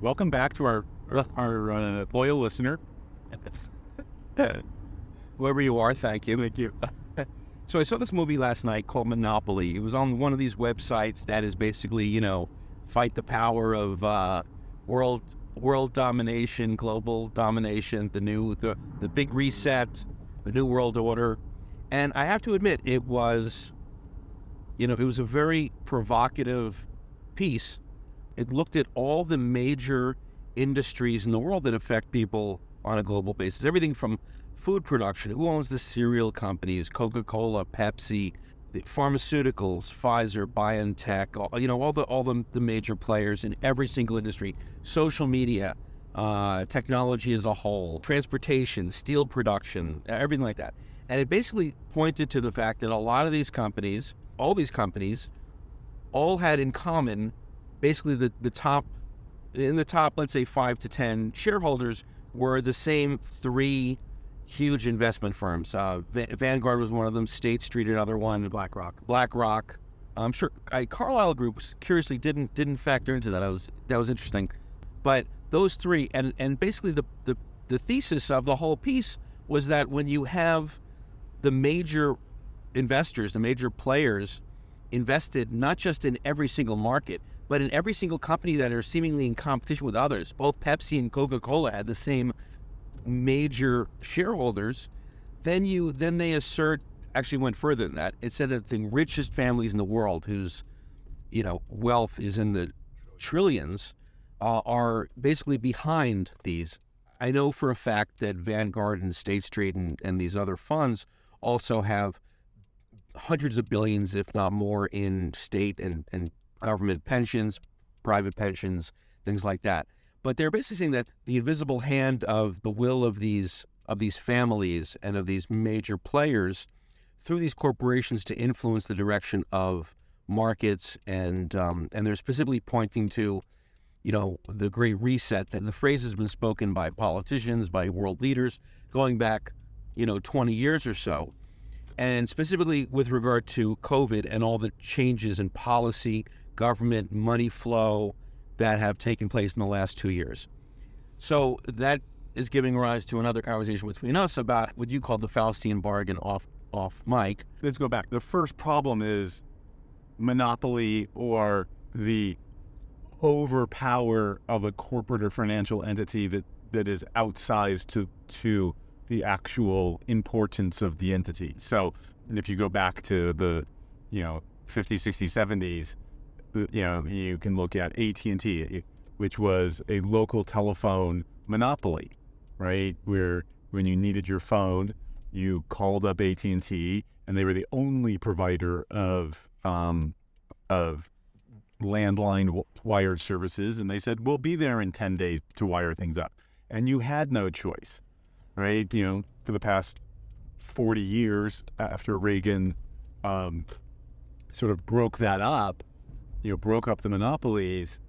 Welcome back to our loyal listener. Whoever you are, thank you. Thank you. So I saw this movie last night called Monopoly. It was on one of these websites that is basically, fight the power of world domination, global domination, the big reset, the new world order. And I have to admit, it was a very provocative piece. It looked at all the major industries in the world that affect people on a global basis. Everything from food production, who owns the cereal companies, Coca-Cola, Pepsi, the pharmaceuticals, Pfizer, BioNTech, all the major players in every single industry, social media, technology as a whole, transportation, steel production, everything like that. And it basically pointed to the fact that a lot of these companies, all had in common basically the top, let's say 5 to 10 shareholders were the same three huge investment firms. Vanguard was one of them, State Street another one, BlackRock. I'm sure Carlyle Group curiously didn't factor into that. That was interesting. But those three, and basically the thesis of the whole piece was that when you have the major investors, the major players invested not just in every single market, but in every single company that are seemingly in competition with others. Both Pepsi and Coca-Cola had the same major shareholders. Then they assert, actually went further than that. It said that the richest families in the world, whose wealth is in the trillions, are basically behind these. I know for a fact that Vanguard and State Street and these other funds also have hundreds of billions, if not more, in state and government pensions, private pensions, things like that. But they're basically saying that the invisible hand of the will of these families and of these major players through these corporations to influence the direction of markets, and they're specifically pointing to the Great Reset. That the phrase has been spoken by politicians, by world leaders going back 20 years or so. And specifically with regard to COVID and all the changes in policy, government, money flow that have taken place in the last 2 years. So that is giving rise to another conversation between us about what you call the Faustian bargain off mic. Let's go back. The first problem is monopoly, or the overpower of a corporate or financial entity that is outsized to the actual importance of the entity. So if you go back to the 50s, 60s, 70s, you can look at AT&T, which was a local telephone monopoly, right? Where when you needed your phone, you called up AT&T, and they were the only provider of landline wired services, and they said, we'll be there in 10 days to wire things up. And you had no choice, right? For the past 40 years after Reagan sort of broke that up, broke up the monopolies,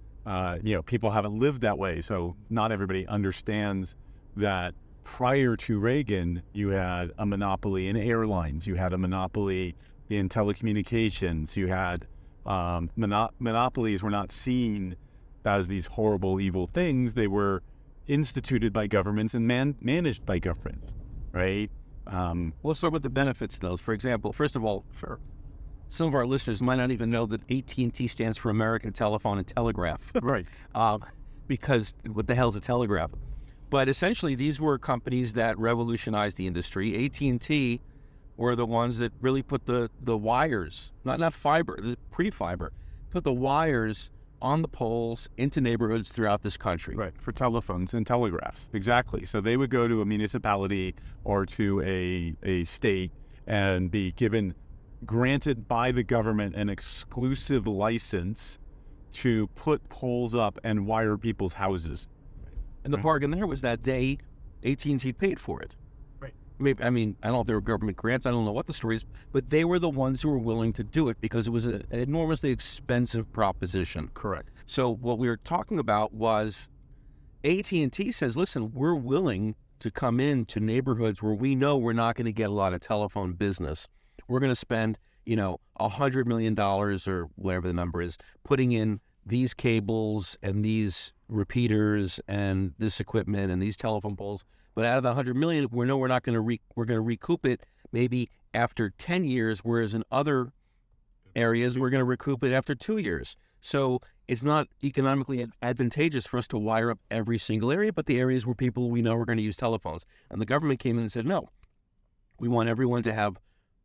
people haven't lived that way. So not everybody understands that prior to Reagan, you had a monopoly in airlines, you had a monopoly in telecommunications, you had monopolies were not seen as these horrible, evil things. They were instituted by governments and managed by governments, right? Let's start with the benefits of those. For example, first of all, for some of our listeners might not even know that AT&T stands for American Telephone and Telegraph. Right. Because what the hell is a telegraph? But essentially, these were companies that revolutionized the industry. AT&T were the ones that really put the wires, not fiber, pre-fiber, put the wires on the poles into neighborhoods throughout this country. Right, for telephones and telegraphs, exactly. So they would go to a municipality or to a state and be granted by the government an exclusive license to put poles up and wire people's houses. And the bargain there was that AT&T paid for it. Right. Maybe, I don't know if there were government grants, I don't know what the story is, but they were the ones who were willing to do it because it was an enormously expensive proposition. Correct. So what we were talking about was AT&T says, listen, we're willing to come into neighborhoods where we know we're not going to get a lot of telephone business. We're going to spend, $100 million or whatever the number is, putting in these cables and these repeaters and this equipment and these telephone poles. But out of the 100 million, we're not going to we're going to recoup it maybe after 10 years, whereas in other areas we're going to recoup it after 2 years. So it's not economically advantageous for us to wire up every single area, but the areas where people we know are going to use telephones. And the government came in and said, no, we want everyone to have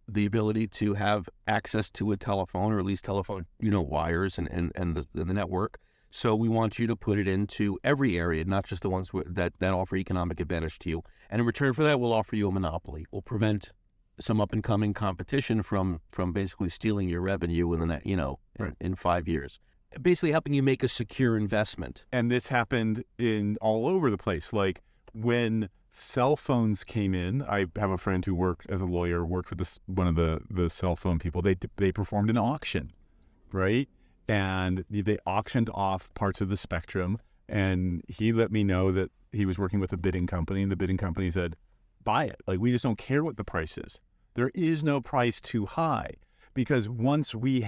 the ability to have access to a telephone, or at least telephone, wires and the network. So we want you to put it into every area, not just the ones that offer economic advantage to you. And in return for that, we'll offer you a monopoly. We'll prevent some up and coming competition from basically stealing your revenue in 5 years. Basically helping you make a secure investment. And this happened in all over the place. Like when cell phones came in, I have a friend who worked as a lawyer, worked with one of the cell phone people. They performed an auction, right? And they auctioned off parts of the spectrum. And he let me know that he was working with a bidding company, and the bidding company said, buy it. Like, we just don't care what the price is. There is no price too high, because once we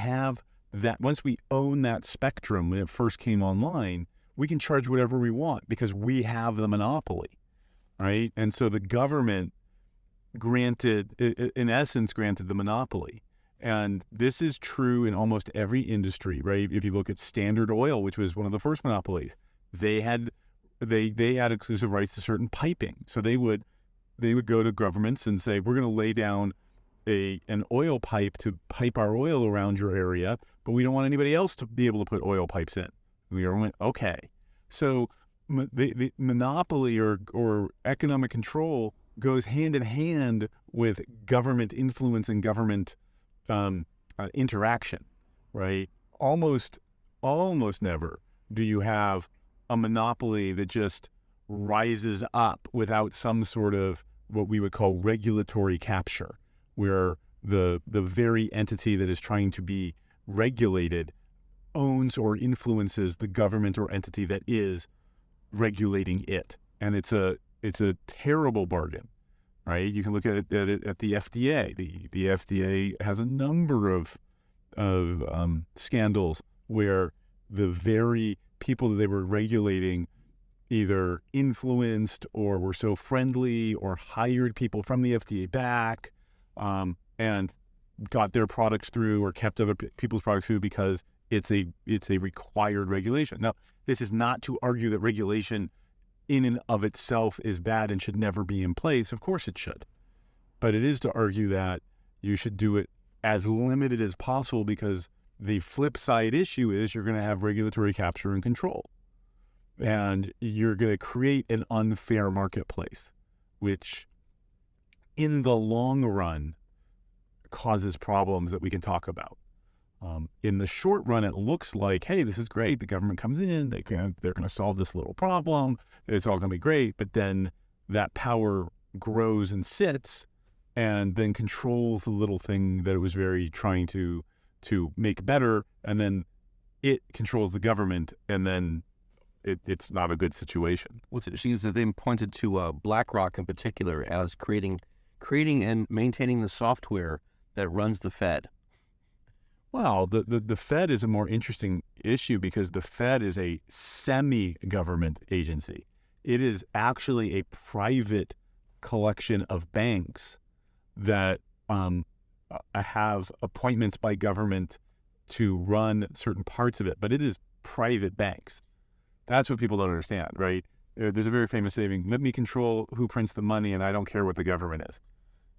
own that spectrum when it first came online, we can charge whatever we want because we have the monopoly, right? And so the government granted the monopoly. And this is true in almost every industry, right? If you look at Standard Oil, which was one of the first monopolies, they had exclusive rights to certain piping. So they would go to governments and say, we're going to lay down an oil pipe to pipe our oil around your area, but we don't want anybody else to be able to put oil pipes in. We went, okay. So the monopoly or economic control goes hand in hand with government influence and government interaction, right? Almost never do you have a monopoly that just rises up without some sort of what we would call regulatory capture, where the very entity that is trying to be regulated owns or influences the government or entity that is regulating it. And it's a terrible bargain, right? You can look at it at the FDA. The FDA has a number of scandals where the very people that they were regulating either influenced or were so friendly or hired people from the FDA back and got their products through or kept other people's products through because it's a required regulation. Now, this is not to argue that regulation in and of itself is bad and should never be in place. Of course it should. But it is to argue that you should do it as limited as possible, because the flip side issue is you're going to have regulatory capture and control. And you're going to create an unfair marketplace, which in the long run causes problems that we can talk about. In the short run, it looks like, hey, this is great. The government comes in, they're going to solve this little problem. It's all going to be great. But then that power grows and sits and then controls the little thing that it was very trying to make better. And then it controls the government, and then it's not a good situation. What's interesting is that they pointed to BlackRock in particular as creating and maintaining the software that runs the Fed. Well, the Fed is a more interesting issue because the Fed is a semi-government agency. It is actually a private collection of banks that have appointments by government to run certain parts of it, but it is private banks. That's what people don't understand, right? There's a very famous saying, let me control who prints the money and I don't care what the government is.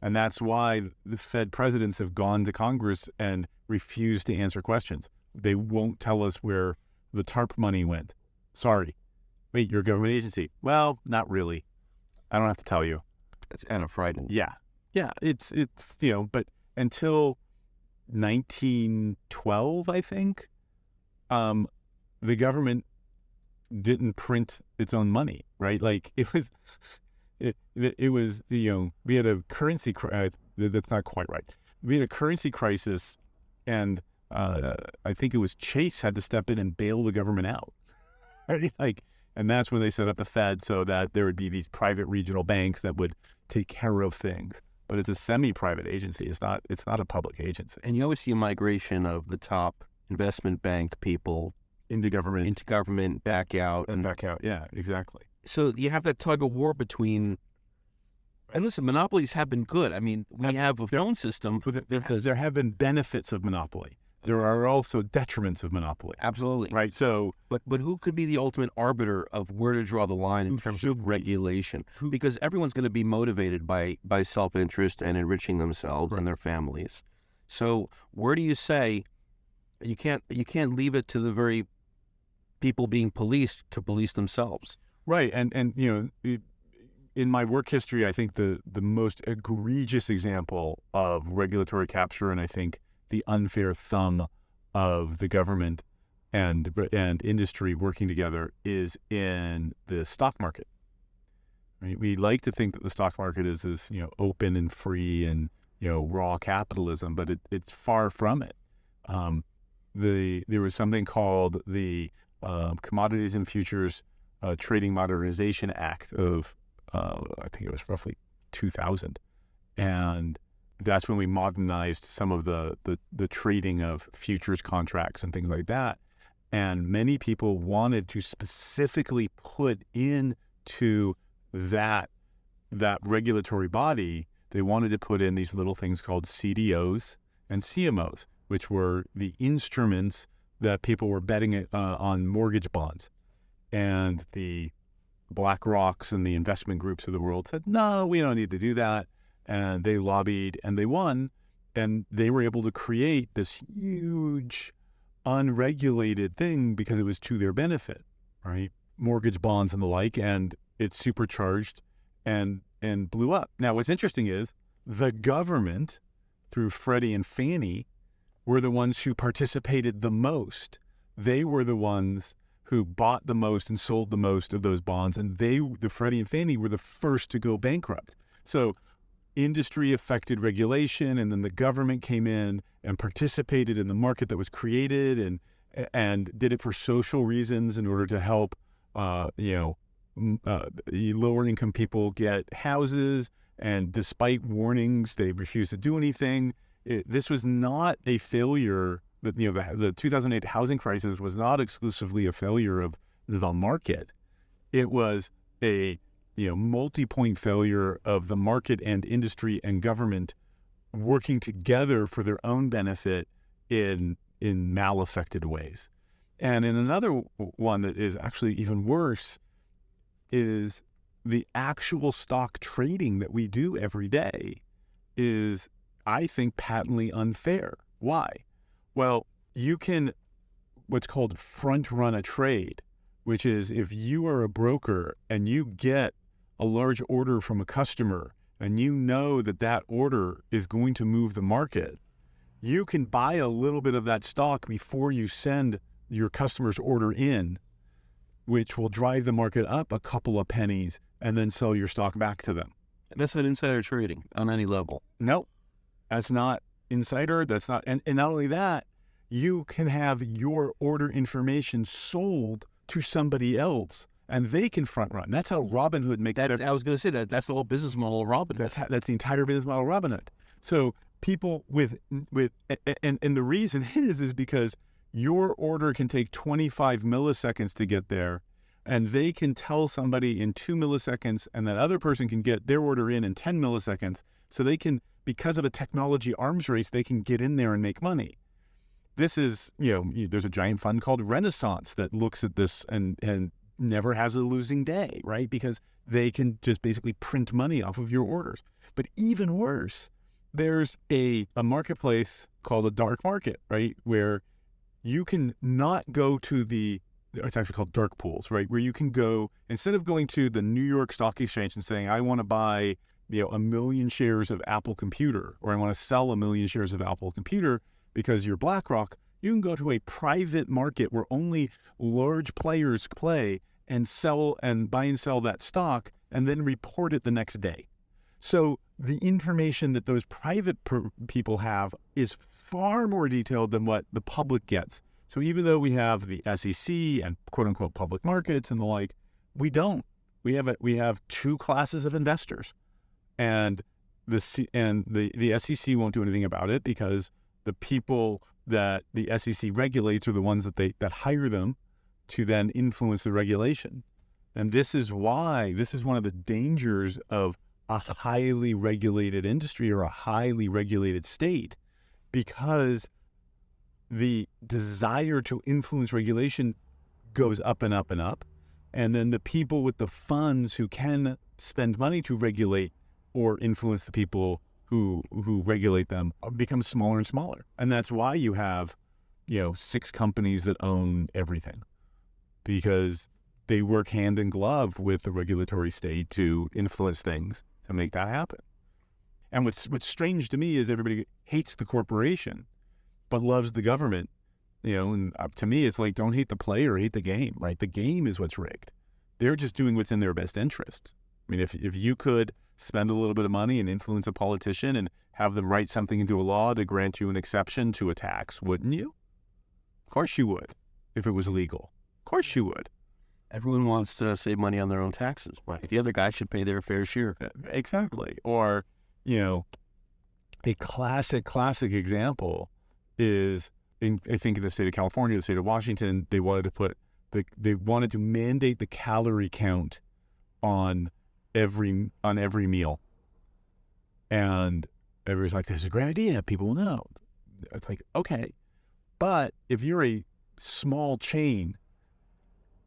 And that's why the Fed presidents have gone to Congress and refused to answer questions. They won't tell us where the TARP money went. Sorry. Wait, you're a government agency. Well, not really. I don't have to tell you. It's kind of frightening. Yeah. Yeah. It's but until 1912, I think, the government didn't print its own money, right? Like it was, we had a currency that's not quite right. We had a currency crisis, and I think it was Chase had to step in and bail the government out. Right? And that's when they set up the Fed so that there would be these private regional banks that would take care of things. But it's a semi-private agency. It's not a public agency. And you always see a migration of the top investment bank people into government, back out. and back out. Yeah, exactly. So you have that tug of war between, and listen, monopolies have been good. I mean, we have a phone system because There have been benefits of monopoly. There are also detriments of monopoly. absolutely. Right. So, But who could be the ultimate arbiter of where to draw the line in terms of regulation? Because everyone's going to be motivated by self-interest and enriching themselves and their families. So where do you say you can't leave it to the very people being policed to police themselves? right. And in my work history, I think the most egregious example of regulatory capture, and I think the unfair thumb of the government and industry working together, is in the stock market. Right? We like to think that the stock market is this open and free and raw capitalism, but it's far from it. There was something called the Commodities and Futures Trading Modernization Act of I think it was roughly 2000, and that's when we modernized some of the trading of futures contracts and things like that. And many people wanted to specifically put into that regulatory body, they wanted to put in these little things called CDOs and CMOs, which were the instruments that people were betting on mortgage bonds. And the BlackRocks and the investment groups of the world said, no, we don't need to do that. And they lobbied and they won, and they were able to create this huge unregulated thing because it was to their benefit, right? Mortgage bonds and the like, and it supercharged and blew up. Now, what's interesting is the government, through Freddie and Fannie, were the ones who participated the most. They were the ones who bought the most and sold the most of those bonds, and the Freddie and Fannie were the first to go bankrupt. So industry affected regulation, and then the government came in and participated in the market that was created and did it for social reasons in order to help lower income people get houses. And despite warnings, they refused to do anything. This was not a failure. The 2008 housing crisis was not exclusively a failure of the market. It was a multi-point failure of the market and industry and government working together for their own benefit in mal-affected ways. And in another one that is actually even worse is the actual stock trading that we do every day is, I think, patently unfair. Why? Well, you can what's called front run a trade, which is if you are a broker and you get a large order from a customer and you know that order is going to move the market, you can buy a little bit of that stock before you send your customer's order in, which will drive the market up a couple of pennies and then sell your stock back to them. That's not insider trading on any level. No, that's not insider. That's not, and not only that, you can have your order information sold to somebody else, and they can front run. That's how Robinhood makes it. I was going to say that's the whole business model of Robinhood. That's the entire business model of Robinhood. So people and the reason is because your order can take 25 milliseconds to get there, and they can tell somebody in 2 milliseconds, and that other person can get their order in 10 milliseconds. So they can, because of a technology arms race, they can get in there and make money. This is, there's a giant fund called Renaissance that looks at this and never has a losing day, right? Because they can just basically print money off of your orders. But even worse, there's a marketplace called a dark market, right? Where you can not go to it's actually called dark pools, right? Where you can go, instead of going to the New York Stock Exchange and saying, I want to buy, 1 million shares of Apple Computer, or I want to sell 1 million shares of Apple Computer because you're BlackRock, you can go to a private market where only large players play and sell and buy and sell that stock and then report it the next day. So the information that those private people have is far more detailed than what the public gets. So even though we have the SEC and quote unquote public markets and the like, we don't. We have two classes of investors, and the SEC won't do anything about it because the people that the SEC regulates are the ones that hire them to then influence the regulation. And this is one of the dangers of a highly regulated industry or a highly regulated state, because the desire to influence regulation goes up and up and up. And then the people with the funds who can spend money to regulate or influence the people who regulate them become smaller and smaller. And that's why you have, 6 companies that own everything, because they work hand in glove with the regulatory state to influence things to make that happen. And what's strange to me is everybody hates the corporation, but loves the government. And to me, it's like, don't hate the player, hate the game, right? The game is what's rigged. They're just doing what's in their best interests. I mean, if you could spend a little bit of money and influence a politician and have them write something into a law to grant you an exception to a tax, wouldn't you? Of course you would, if it was legal. Of course you would. Everyone wants to save money on their own taxes, right? The other guy should pay their fair share. Exactly. Or, a classic example is, I think in the state of California, the state of Washington, they wanted to mandate the calorie count on every meal. And everybody's like, this is a great idea. People will know. It's like, okay. But if you're a small chain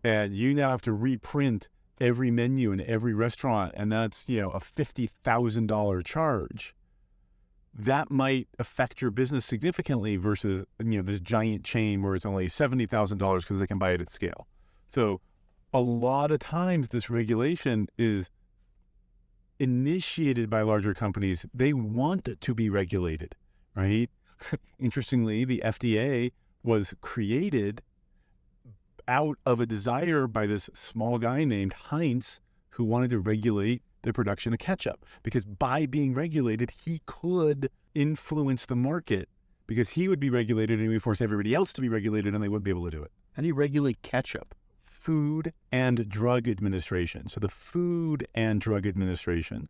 and you now have to reprint every menu in every restaurant, and that's, a $50,000 charge, that might affect your business significantly versus, this giant chain where it's only $70,000 because they can buy it at scale. So a lot of times this regulation is initiated by larger companies. They want it to be regulated, right? Interestingly, the FDA was created out of a desire by this small guy named Heinz, who wanted to regulate the production of ketchup, because by being regulated, he could influence the market, because he would be regulated and he would force everybody else to be regulated, and they wouldn't be able to do it. How do you regulate ketchup? Food and Drug Administration. So the Food and Drug Administration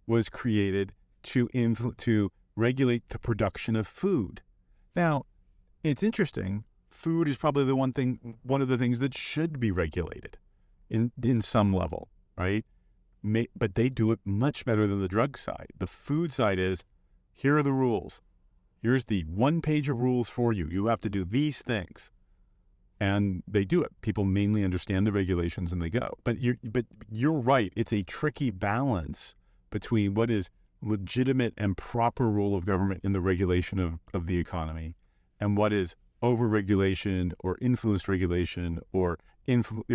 was created to regulate the production of food. Now, it's interesting. Food is probably one of the things that should be regulated in some level, right? But they do it much better than the drug side. The food side is, here are the rules. Here's the 1 page of rules for you. You have to do these things. And they do it. People mainly understand the regulations and they go. But you're right. It's a tricky balance between what is legitimate and proper role of government in the regulation of the economy, and what is over-regulation or influenced regulation or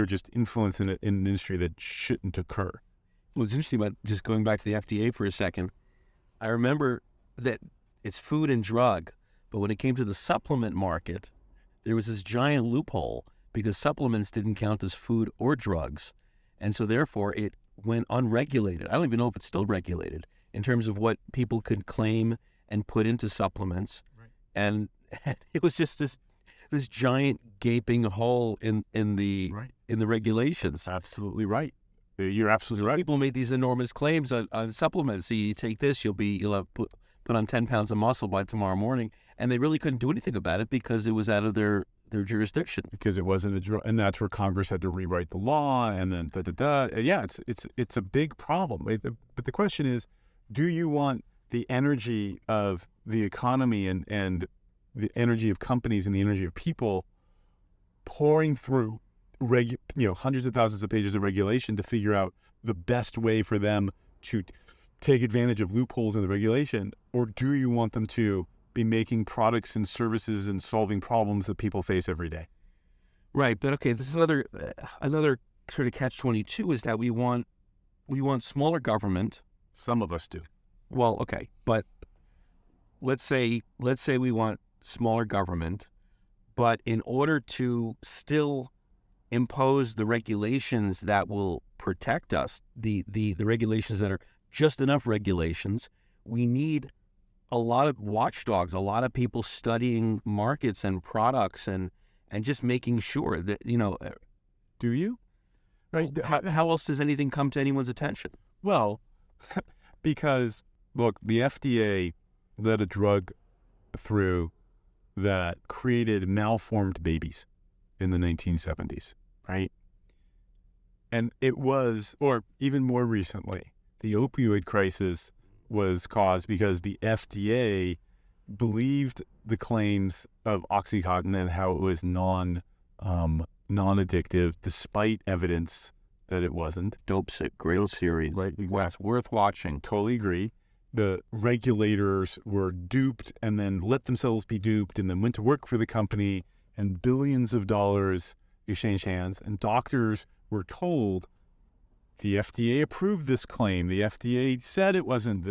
just influence in an industry that shouldn't occur. What's interesting about, just going back to the FDA for a second, I remember that it's food and drug, but when it came to the supplement market, there was this giant loophole because supplements didn't count as food or drugs. And so therefore it went unregulated. I don't even know if it's still regulated in terms of what people could claim and put into supplements. Right. And it was just this giant gaping hole in the regulations. Absolutely right. You're absolutely right. People made these enormous claims on supplements. So you take this, you'll have put on 10 pounds of muscle by tomorrow morning. And they really couldn't do anything about it because it was out of their jurisdiction. Because it wasn't a drug, and that's where Congress had to rewrite the law, and then Yeah, it's a big problem. But the question is, do you want the energy of the economy and the energy of companies and the energy of people pouring through hundreds of thousands of pages of regulation to figure out the best way for them to take advantage of loopholes in the regulation? Or do you want them to be making products and services and solving problems that people face every day? Right. But okay, this is another sort of catch-22 is that we want smaller government. Some of us do. Well, okay, but let's say we want smaller government, but in order to still impose the regulations that will protect us, the regulations that are just enough regulations, we need a lot of watchdogs, a lot of people studying markets and products and just making sure that, Do you? Right. How else does anything come to anyone's attention? Well, because, look, the FDA let a drug through that created malformed babies in the 1970s, right? And it was, or even more recently, the opioid crisis was caused because the FDA believed the claims of OxyContin and how it was non-addictive, despite evidence that it wasn't. Dope sick, great series. Right, exactly. That's worth watching. Totally agree. The regulators were duped and then let themselves be duped and then went to work for the company, and billions of dollars exchanged hands. And doctors were told the FDA approved this claim. The FDA said it wasn't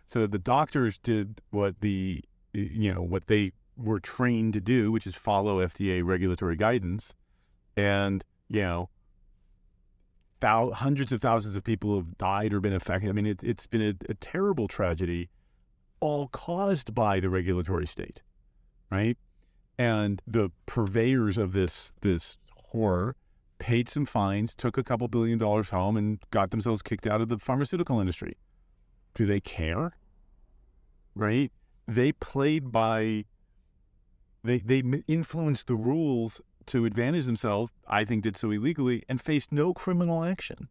So the doctors did what what they were trained to do, which is follow FDA regulatory guidance. And, hundreds of thousands of people have died or been affected. I mean, it's been a terrible tragedy, all caused by the regulatory state, right? And the purveyors of this horror paid some fines, took a couple $2 billion home, and got themselves kicked out of the pharmaceutical industry. Do they care? Right? They played by, they influenced the rules to advantage themselves, I think did so illegally, and faced no criminal action.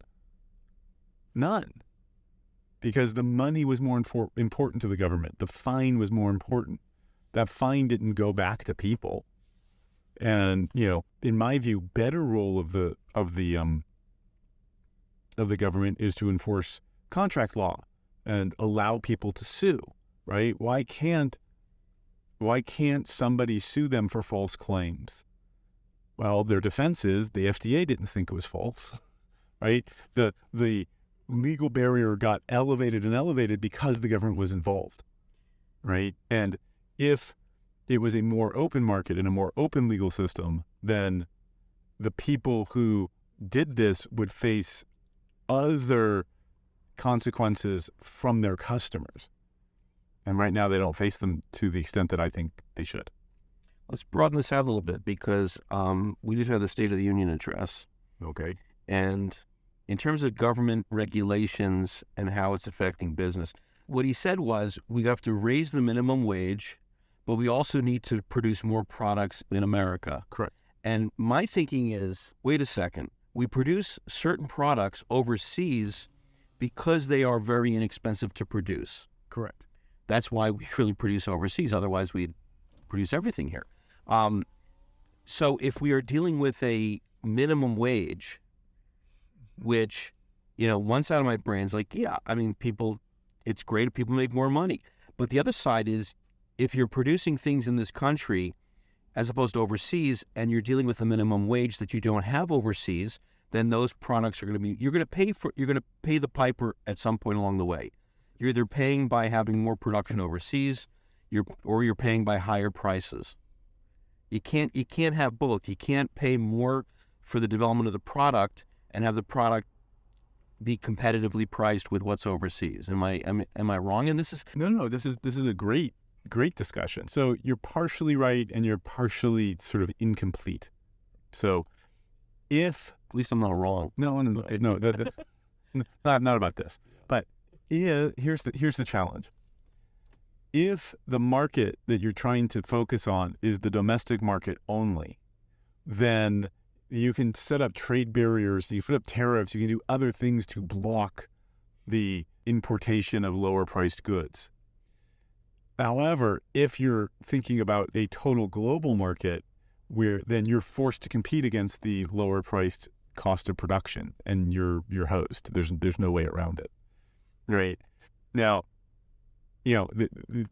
None. Because the money was more important to the government. The fine was more important. That fine didn't go back to people. And, in my view, better role of the government is to enforce contract law and allow people to sue, right? Why can't somebody sue them for false claims? Well, their defense is the FDA didn't think it was false, right? The legal barrier got elevated because the government was involved, right? And if it was a more open market and a more open legal system, then the people who did this would face other consequences from their customers. And right now they don't face them to the extent that I think they should. Let's broaden this out a little bit because we just had the State of the Union address. Okay. And in terms of government regulations and how it's affecting business, what he said was we have to raise the minimum wage, but we also need to produce more products in America. Correct. And my thinking is, wait a second, we produce certain products overseas because they are very inexpensive to produce. Correct. That's why we really produce overseas. Otherwise, we'd produce everything here. So if we are dealing with a minimum wage, which, one side of my brain is like, yeah, I mean, it's great if people make more money. But the other side is, if you're producing things in this country as opposed to overseas, and you're dealing with a minimum wage that you don't have overseas, then those products are going to be, you're going to pay the piper at some point along the way. You're either paying by having more production overseas, or you're paying by higher prices. You can't have both. You can't pay more for the development of the product and have the product be competitively priced with what's overseas. Am I wrong in this? No. This is a great discussion. So you're partially right and you're partially sort of incomplete. So if at least I'm not wrong. No, Okay. no, not about this. But here's the challenge. If the market that you're trying to focus on is the domestic market only, then you can set up trade barriers, you put up tariffs, you can do other things to block the importation of lower priced goods. However, if you're thinking about a total global market, then you're forced to compete against the lower priced cost of production and your host. There's no way around it, right? Now,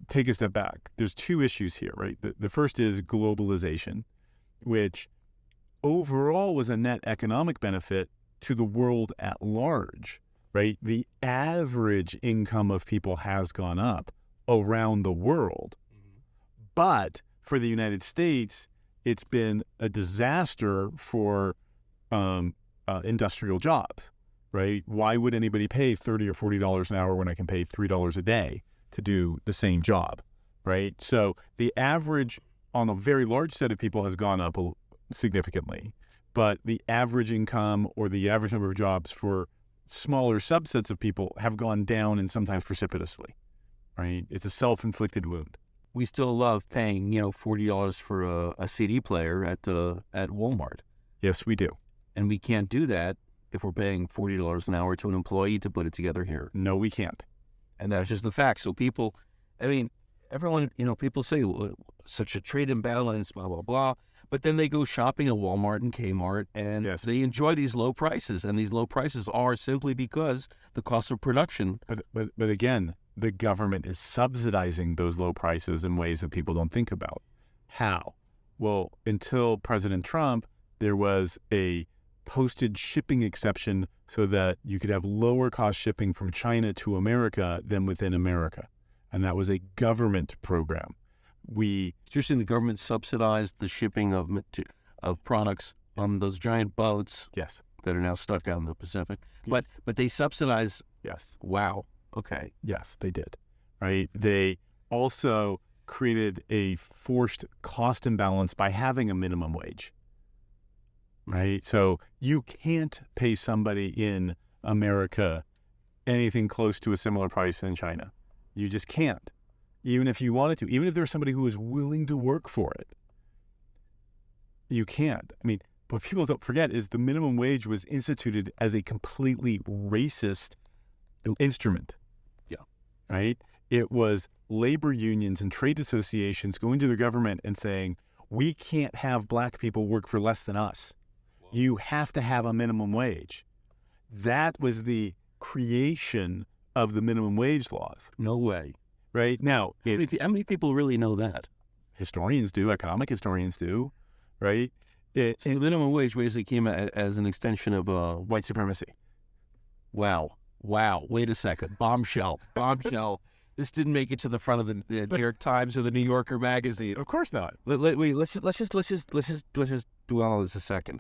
take a step back. There's two issues here, right? The first is globalization, which overall was a net economic benefit to the world at large, right? The average income of people has gone up around the world. But for the United States, it's been a disaster for industrial jobs, right? Why would anybody pay $30 or $40 an hour when I can pay $3 a day to do the same job, right? So the average on a very large set of people has gone up significantly, but the average income or the average number of jobs for smaller subsets of people have gone down and sometimes precipitously, right? It's a self-inflicted wound. we still love paying, $40 for a CD player at Walmart. Yes, we do. And we can't do that if we're paying $40 an hour to an employee to put it together here. No, we can't. And that's just the fact. So people, everyone, people say such a trade imbalance, blah, blah, blah. But then they go shopping at Walmart and Kmart, and they enjoy these low prices. And these low prices are simply because the cost of production. But again, the government is subsidizing those low prices in ways that people don't think about. How? Well, until President Trump, there was a postage shipping exception so that you could have lower cost shipping from China to America than within America. And that was a government program. You're saying the government subsidized the shipping of products on those giant boats yes, that are now stuck out in the Pacific. Yes. But they subsidize. Yes. Wow. Okay. Yes, they did. Right. They also created a forced cost imbalance by having a minimum wage. Right. So you can't pay somebody in America anything close to a similar price in China. You just can't. Even if you wanted to, even if there's somebody who is willing to work for it, you can't. I mean, what people don't forget is the minimum wage was instituted as a completely racist instrument. Yeah. Right? It was labor unions and trade associations going to the government and saying, we can't have black people work for less than us. Whoa. You have to have a minimum wage. That was the creation of the minimum wage laws. No way. Right? Now, how many people really know that? Historians do. Economic historians do. Right? So the minimum wage basically came as an extension of white supremacy. Wow. Wait a second. Bombshell. This didn't make it to the front of the New York Times or the New Yorker magazine. Of course not. Wait. Let's just dwell on this a second.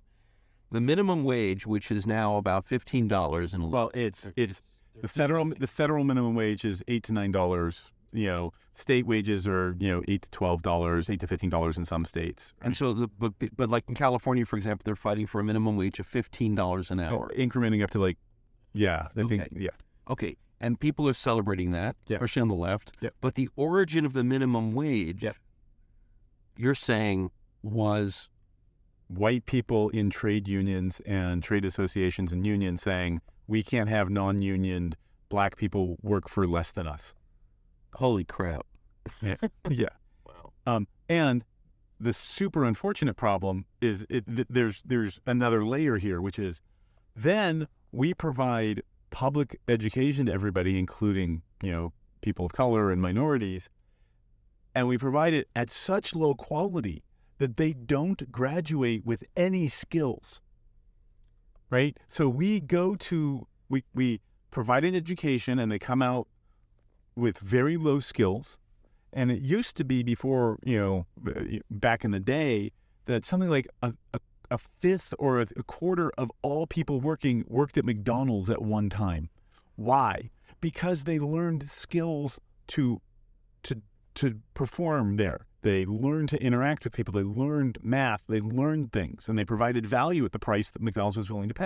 The minimum wage, which is now about $15 and well, it's the federal minimum wage is $8 to $9. State wages are $8 to $12, $8 to $15 in some states. Right? And so, but like in California, for example, they're fighting for a minimum wage of $15 an hour, incrementing up to Okay, and people are celebrating that, especially on the left. Yeah. But the origin of the minimum wage, you're saying, was white people in trade unions and trade associations and unions saying we can't have non-union black people work for less than us. Holy crap. Yeah. Wow. And the super unfortunate problem is there's another layer here, which is then we provide public education to everybody, including, people of color and minorities, and we provide it at such low quality that they don't graduate with any skills, right? So we provide an education and they come out with very low skills. And it used to be before, back in the day, that something like a fifth or a quarter of all people worked at McDonald's at one time. Why? Because they learned skills to perform there. They learned to interact with people. They learned math. They learned things, and they provided value at the price that McDonald's was willing to pay.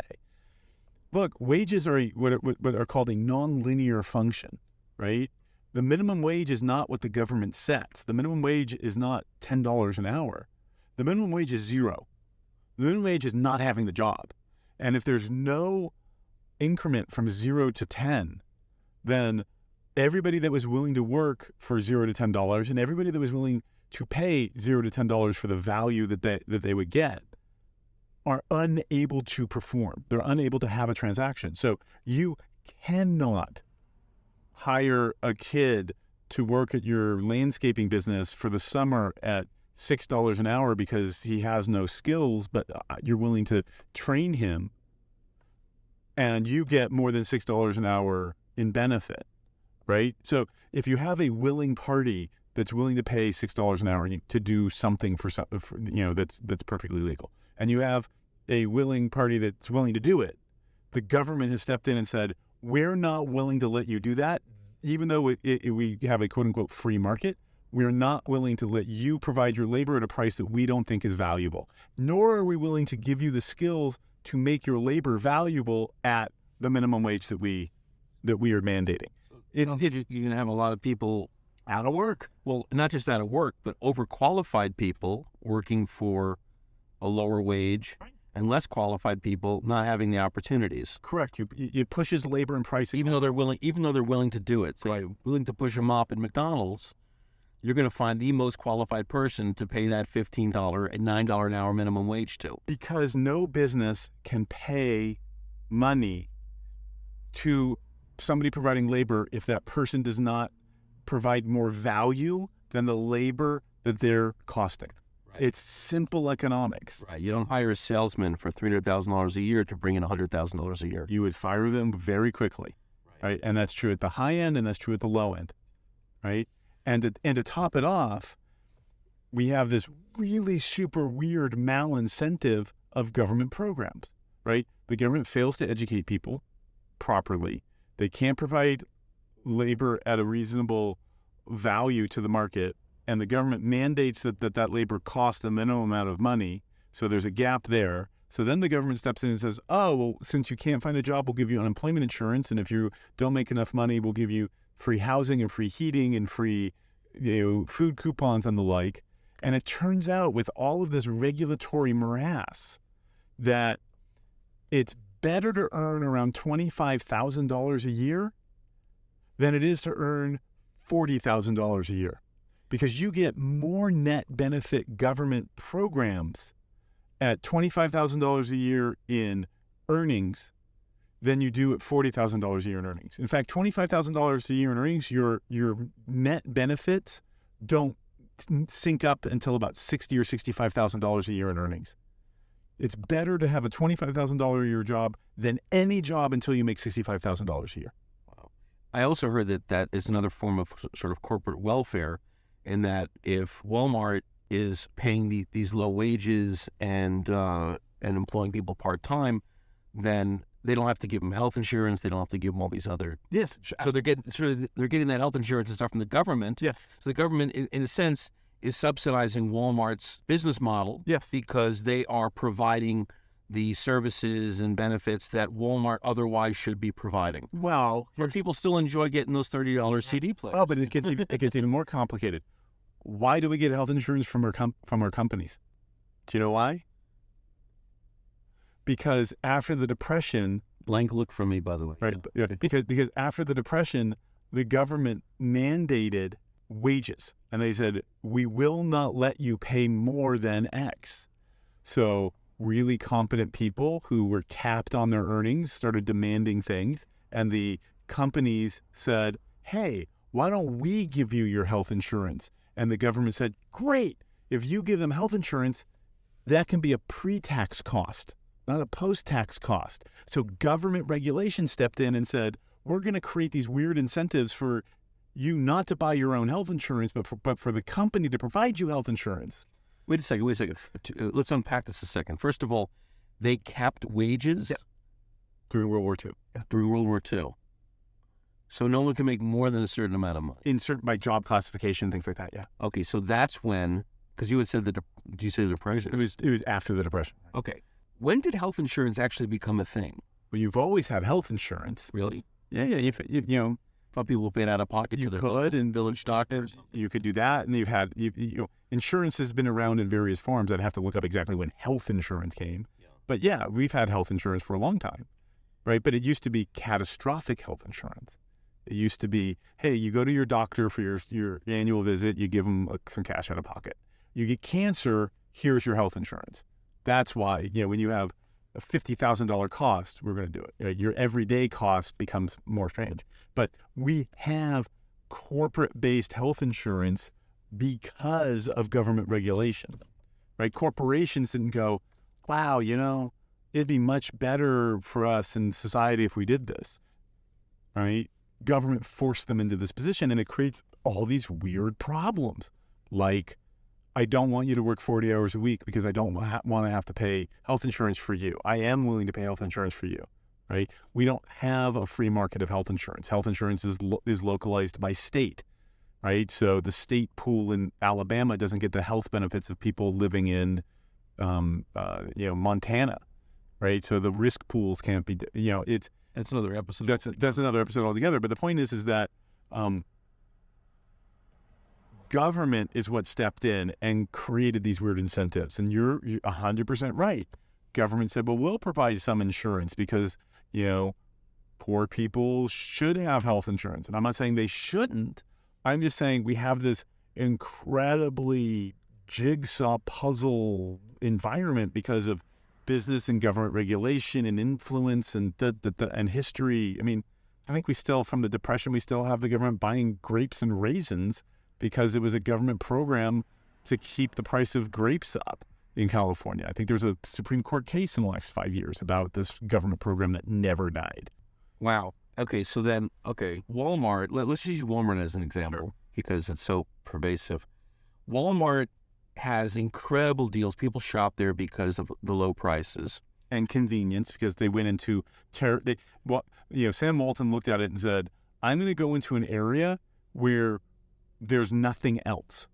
Look, wages are what are called a nonlinear function, right? The minimum wage is not what the government sets. The minimum wage is not $10 an hour. The minimum wage is zero. The minimum wage is not having the job. And if there's no increment from 0 to 10, then everybody that was willing to work for $0 to $10 and everybody that was willing to pay $0 to $10 for the value that they would get are unable to perform. They're unable to have a transaction. So you cannot hire a kid to work at your landscaping business for the summer at $6 an hour because he has no skills, but you're willing to train him and you get more than $6 an hour in benefit, right? So if you have a willing party that's willing to pay $6 an hour to do something that's perfectly legal, and you have a willing party that's willing to do it, the government has stepped in and said, we're not willing to let you do that, even though we have a quote-unquote free market. We're not willing to let you provide your labor at a price that we don't think is valuable, nor are we willing to give you the skills to make your labor valuable at the minimum wage that we are mandating. You're going to have a lot of people out of work. Well, not just out of work, but overqualified people working for a lower wage, and less qualified people not having the opportunities. Correct. It pushes labor and pricing. Even though they're willing to do it. So I'm willing to push them up at McDonald's, you're going to find the most qualified person to pay that $15 and $9 an hour minimum wage to. Because no business can pay money to somebody providing labor if that person does not provide more value than the labor that they're costing. Right. It's simple economics. Right. You don't hire a salesman for $300,000 a year to bring in $100,000 a year. You would fire them very quickly. Right. And that's true at the high end and that's true at the low end. Right. And to top it off, we have this really super weird malincentive of government programs. Right. The government fails to educate people properly. They can't provide labor at a reasonable value to the market, and the government mandates that labor costs a minimum amount of money, so there's a gap there. So then the government steps in and says, oh, well, since you can't find a job, we'll give you unemployment insurance, and if you don't make enough money, we'll give you free housing and free heating and free food coupons and the like. And it turns out with all of this regulatory morass that it's better to earn around $25,000 a year than it is to earn $40,000 a year, because you get more net benefit government programs at $25,000 a year in earnings than you do at $40,000 a year in earnings. In fact, $25,000 a year in earnings, your net benefits don't sync up until about $60,000 or $65,000 a year in earnings. It's better to have a $25,000 a year job than any job until you make $65,000 a year. Wow. I also heard that is another form of sort of corporate welfare, in that if Walmart is paying these low wages and employing people part-time, then they don't have to give them health insurance. They don't have to give them all these other. Yes. So they're getting that health insurance and stuff from the government. Yes. So the government, in a sense, is subsidizing Walmart's business model. Yes. Because they are providing the services and benefits that Walmart otherwise should be providing. Well, but people still enjoy getting those $30 CD players. Oh, but it gets even more complicated. Why do we get health insurance from our companies? Do you know why? Because after the Depression, blank look from me, by the way. Right. Yeah. Because after the Depression, the government mandated wages, and they said, we will not let you pay more than X. So really competent people who were capped on their earnings started demanding things, and the companies said, hey, why don't we give you your health insurance? And the government said, great, if you give them health insurance, that can be a pre-tax cost, not a post-tax cost. So government regulation stepped in and said, we're going to create these weird incentives for you not to buy your own health insurance, but for the company to provide you health insurance. Wait a second. Let's unpack this a second. First of all, they capped wages? Yeah. During World War II. Yeah. During World War II. So no one can make more than a certain amount of money. By job classification, things like that, yeah. Okay, so that's when, because you had said did you say the Depression? It was after the Depression. Okay. When did health insurance actually become a thing? Well, you've always had health insurance. Really? Yeah. You know, thought people paid out of pocket to their village doctors. You could do that, and you've had insurance has been around in various forms. I'd have to look up exactly when health insurance came, but yeah, we've had health insurance for a long time, right? But it used to be catastrophic health insurance. It used to be, hey, you go to your doctor for your annual visit, you give them some cash out of pocket. You get cancer, here's your health insurance. That's why when you have a $50,000 cost, we're going to do it. Your everyday cost becomes more strange. But we have corporate-based health insurance because of government regulation, right? Corporations didn't go, wow, it'd be much better for us in society if we did this, right? Government forced them into this position, and it creates all these weird problems, like I don't want you to work 40 hours a week because I don't want to have to pay health insurance for you. I am willing to pay health insurance for you, right? We don't have a free market of health insurance. Health insurance is localized by state, right? So the state pool in Alabama doesn't get the health benefits of people living in, Montana, right? So the risk pools can't be, That's another episode. That's another episode altogether. But the point is that government is what stepped in and created these weird incentives. And you're 100% right. Government said, well, we'll provide some insurance because, poor people should have health insurance. And I'm not saying they shouldn't. I'm just saying we have this incredibly jigsaw puzzle environment because of business and government regulation and influence and and history. I mean, I think we still, from the Depression, we still have the government buying grapes and raisins because it was a government program to keep the price of grapes up in California. I think there was a Supreme Court case in the last 5 years about this government program that never died. Wow. Okay, so then, Walmart, let's just use Walmart as an example because it's so pervasive. Walmart has incredible deals. People shop there because of the low prices. And convenience, because they went into Sam Walton looked at it and said, I'm going to go into an area where there's nothing else,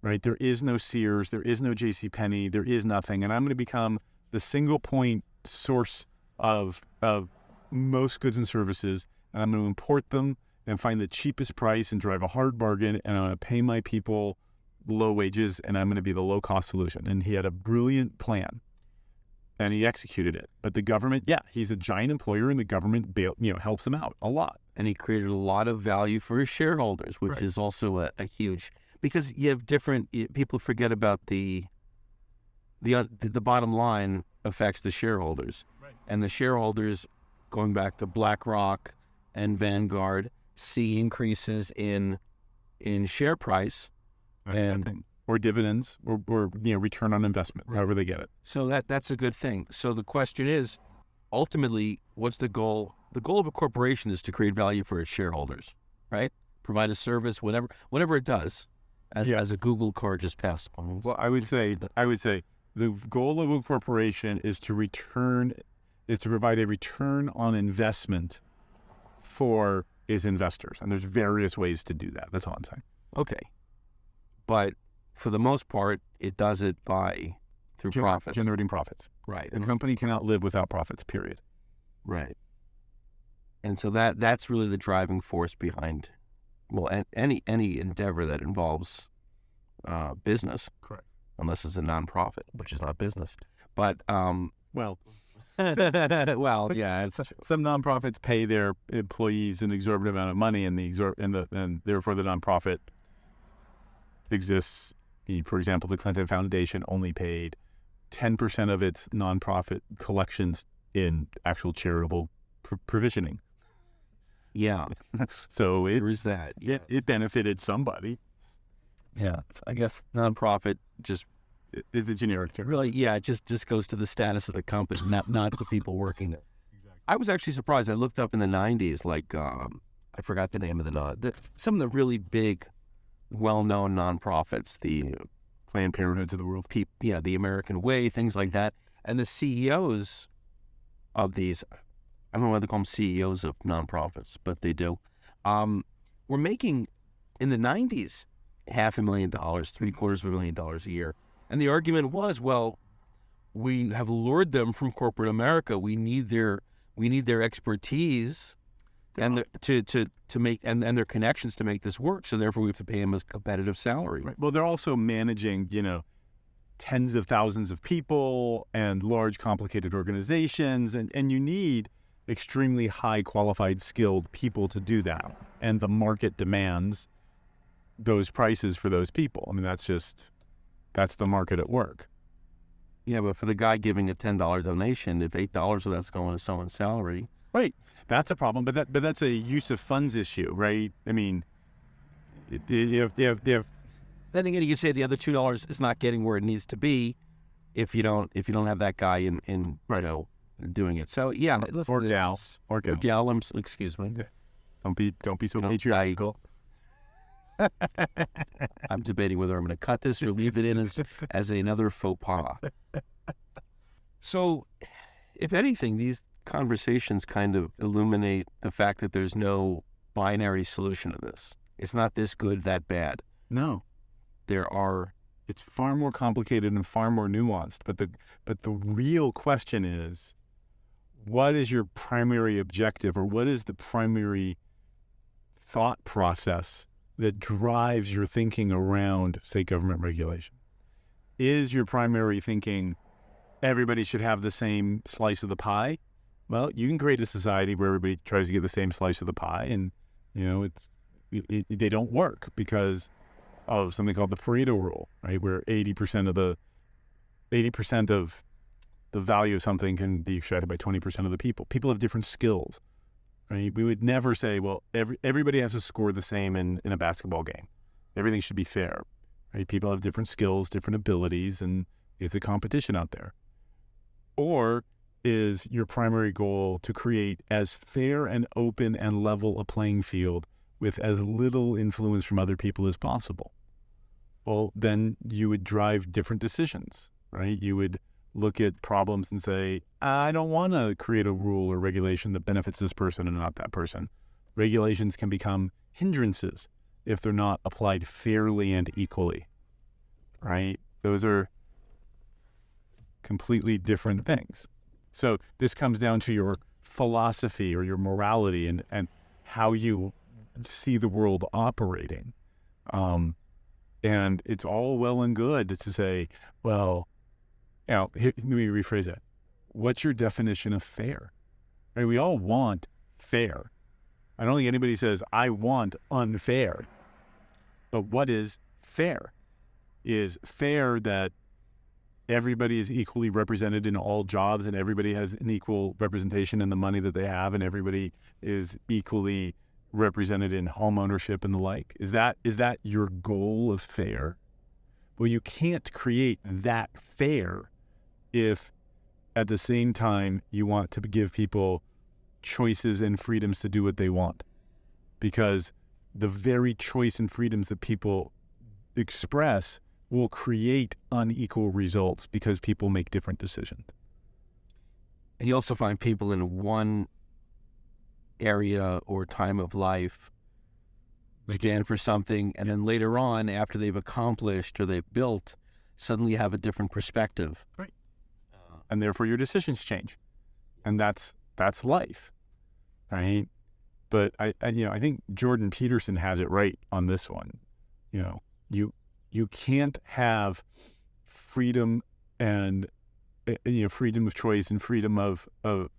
right? There is no Sears, there is no JCPenney, there is nothing. And I'm going to become the single point source of most goods and services. And I'm going to import them and find the cheapest price and drive a hard bargain. And I'm going to pay my people low wages, and I'm going to be the low cost solution. And he had a brilliant plan. And he executed it. But the government, he's a giant employer, and the government helps him out a lot. And he created a lot of value for his shareholders, which is also a huge, because you have people forget about the bottom line affects the shareholders. Right. And the shareholders, going back to BlackRock and Vanguard, see increases in share price. Or dividends, or return on investment, however they get it. So that's a good thing. So the question is, ultimately, what's the goal? The goal of a corporation is to create value for its shareholders, right? Provide a service, whatever it does, as a Google card just passed on. Well, I would say the goal of a corporation is to provide a return on investment for its investors, and there's various ways to do that. That's all I'm saying. Okay, but for the most part, it does it through profits. Generating profits. Right. A company cannot live without profits, period. Right. And so that's really the driving force behind, any endeavor that involves business. Correct. Unless it's a nonprofit, which is not business. But, well, yeah. Some nonprofits pay their employees an exorbitant amount of money, and therefore the nonprofit exists. For example, the Clinton Foundation only paid 10% of its nonprofit collections in actual charitable provisioning. Yeah. So there is that. Yeah. It benefited somebody. Yeah. I guess nonprofit just is a generic term. Really, it just goes to the status of the company, not the people working there. Exactly. I was actually surprised. I looked up in the 90s, I forgot the name of some of the really big, well-known nonprofits, the Planned Parenthoods of the world, the American Way, things like that, and the CEOs of these, I don't know why they call them CEOs of nonprofits, but they do, were making in the 90s $500,000, $750,000 a year, and the argument was, well, we have lured them from corporate America. We need their expertise and to make and their connections to make this work. So therefore, we have to pay them a competitive salary. Right. Well, they're also managing, tens of thousands of people and large, complicated organizations, and you need extremely high qualified, skilled people to do that. And the market demands those prices for those people. I mean, that's the market at work. Yeah, but for the guy giving a $10 donation, if $8 of that's going to someone's salary. Right. That's a problem, but that's a use of funds issue, right? I mean, if then again, you say the other $2 is not getting where it needs to be if you don't have that guy in doing it. So yeah, or gal. Excuse me. Don't be so patriarchal. I'm debating whether I'm going to cut this or leave it in as another faux pas. So, if anything, these conversations kind of illuminate the fact that there's no binary solution to this. It's not this good, that bad. No. It's far more complicated and far more nuanced. But the real question is, what is your primary objective, or what is the primary thought process that drives your thinking around, say, government regulation? Is your primary thinking everybody should have the same slice of the pie? Well, you can create a society where everybody tries to get the same slice of the pie, and they don't work because of something called the Pareto rule, right? Where 80% of the value of something can be extracted by 20% of the people. People have different skills, right? We would never say, well, everybody has to score the same in a basketball game. Everything should be fair, right? People have different skills, different abilities, and it's a competition out there. Or is your primary goal to create as fair and open and level a playing field with as little influence from other people as possible? Well, then you would drive different decisions, right? You would look at problems and say, I don't want to create a rule or regulation that benefits this person and not that person. Regulations can become hindrances if they're not applied fairly and equally, right? Those are completely different things. So this comes down to your philosophy or your morality and how you see the world operating. And it's all well and good to say, well, let me rephrase that. What's your definition of fair? Right? We all want fair. I don't think anybody says, I want unfair. But what is fair? Is fair that everybody is equally represented in all jobs and everybody has an equal representation in the money that they have and everybody is equally represented in home ownership and the like? Is that your goal of fair? Well, you can't create that fair if at the same time you want to give people choices and freedoms to do what they want. Because the very choice and freedoms that people express will create unequal results because people make different decisions. And you also find people in one area or time of life stand for something, and then later on, after they've accomplished or they've built, suddenly have a different perspective. Right. And therefore your decisions change. And that's life, right? But I think Jordan Peterson has it right on this one. You can't have freedom and freedom of choice and freedom of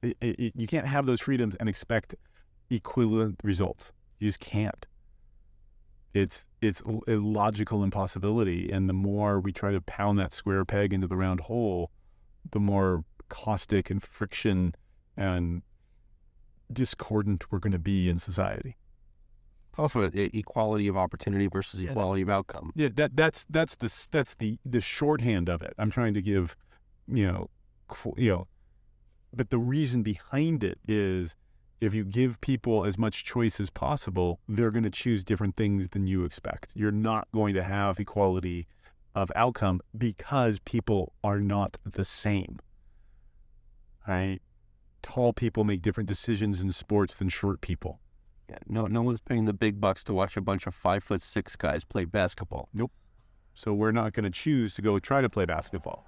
you can't have those freedoms and expect equivalent results. You just can't. It's a logical impossibility, and the more we try to pound that square peg into the round hole, the more caustic and friction and discordant we're going to be in society. Also, equality of opportunity versus equality of outcome. Yeah, that's the shorthand of it. I'm trying to give, but the reason behind it is if you give people as much choice as possible, they're going to choose different things than you expect. You're not going to have equality of outcome because people are not the same, right? Tall people make different decisions in sports than short people. Yeah, no one's paying the big bucks to watch a bunch of 5'6" guys play basketball. Nope. So we're not going to choose to go try to play basketball,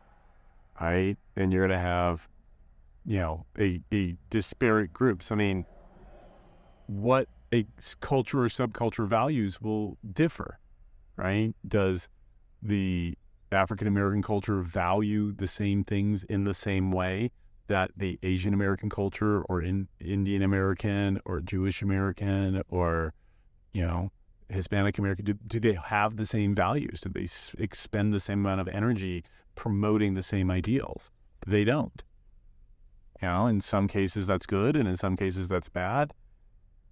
right? And you're going to have, a disparate groups. I mean, what a culture or subculture values will differ, right? Does the African American culture value the same things in the same way that the Asian American culture or Indian American or Jewish American or, Hispanic American, do they have the same values? Do they expend the same amount of energy promoting the same ideals? They don't. In some cases that's good and in some cases that's bad,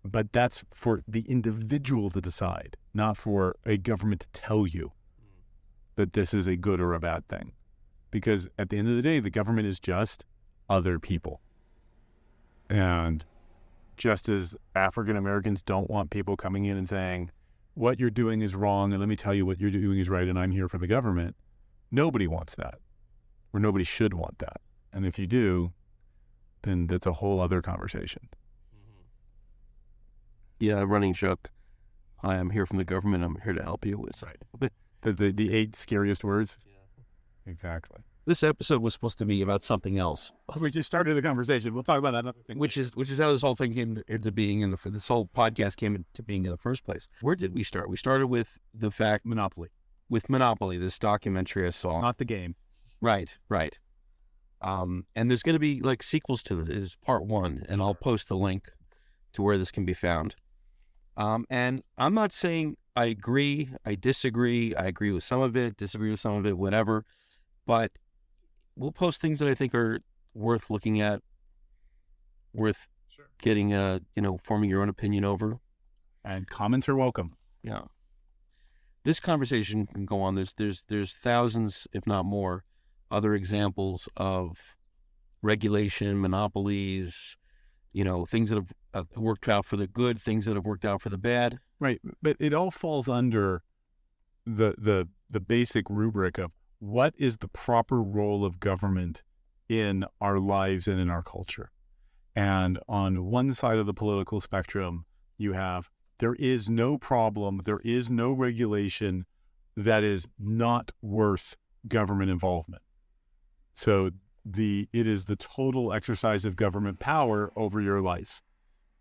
but that's for the individual to decide, not for a government to tell you that this is a good or a bad thing. Because at the end of the day, the government is just other people. And just as African Americans don't want people coming in and saying, what you're doing is wrong, and let me tell you what you're doing is right, and I'm here for the government, nobody wants that, or nobody should want that. And if you do, then that's a whole other conversation. Yeah, running joke. Hi, I'm here from the government. I'm here to help you. It's right. The 8 scariest words. Yeah. Exactly. This episode was supposed to be about something else, We just started the conversation. We'll talk about that other thing. which is how this whole thing came into being, this whole podcast came into being in the first place. Where did we start? We started with the fact Monopoly, with Monopoly, this documentary I saw. not the game. Right. And there's going to be like sequels to this. It is part 1, and I'll post the link to where this can be found. And I'm not saying I agree, I disagree, I agree with some of it, disagree with some of it, whatever. But we'll post things that I think are worth looking at, worth getting, forming your own opinion over. And comments are welcome. Yeah. This conversation can go on. There's thousands, if not more, other examples of regulation, monopolies, things that have worked out for the good, things that have worked out for the bad. Right. But it all falls under the basic rubric of what is the proper role of government in our lives and in our culture. And on one side of the political spectrum, you have, there is no problem, there is no regulation that is not worth government involvement. So it is the total exercise of government power over your life.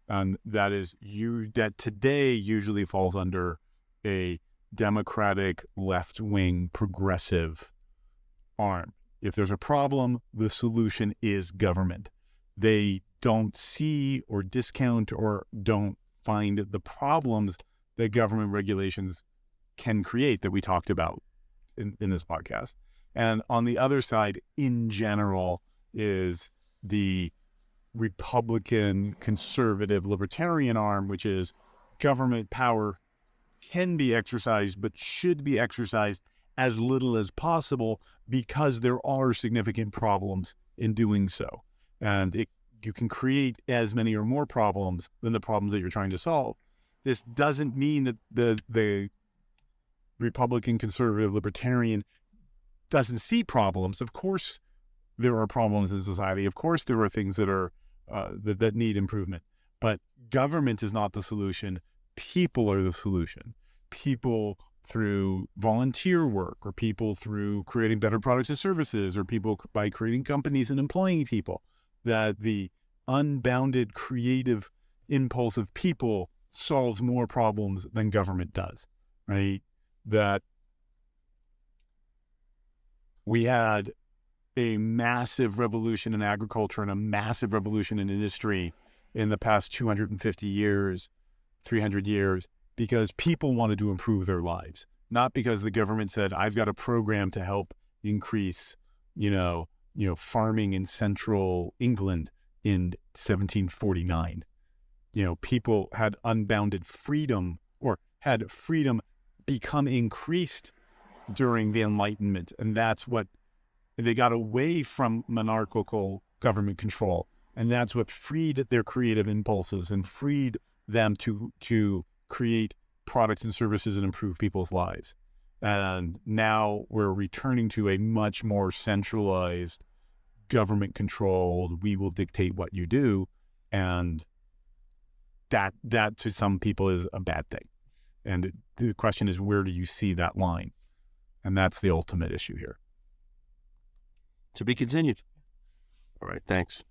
And that today usually falls under a democratic, left-wing, progressive arm. If there's a problem, the solution is government. They don't see or discount or don't find the problems that government regulations can create that we talked about in this podcast. And on the other side, in general, is the Republican, conservative, libertarian arm, which is government power can be exercised, but should be exercised as little as possible because there are significant problems in doing so. And you can create as many or more problems than the problems that you're trying to solve. This doesn't mean that the Republican, conservative, libertarian doesn't see problems. Of course, there are problems in society. Of course, there are things that are that need improvement. But government is not the solution. People are the solution. People through volunteer work, or people through creating better products and services, or people by creating companies and employing people. That the unbounded creative impulse of people solves more problems than government does, right? That we had a massive revolution in agriculture and a massive revolution in industry in the past 250 years, 300 years, because people wanted to improve their lives, not because the government said, I've got a program to help increase, farming in central England in 1749. People had unbounded freedom, or had freedom become increased during the Enlightenment. And that's what they got away from monarchical government control. And that's what freed their creative impulses and freed them to create products and services and improve people's lives. And now we're returning to a much more centralized, government controlled, we will dictate what you do. And that to some people is a bad thing. And the question is, where do you see that line? And that's the ultimate issue here. To be continued. All right, thanks.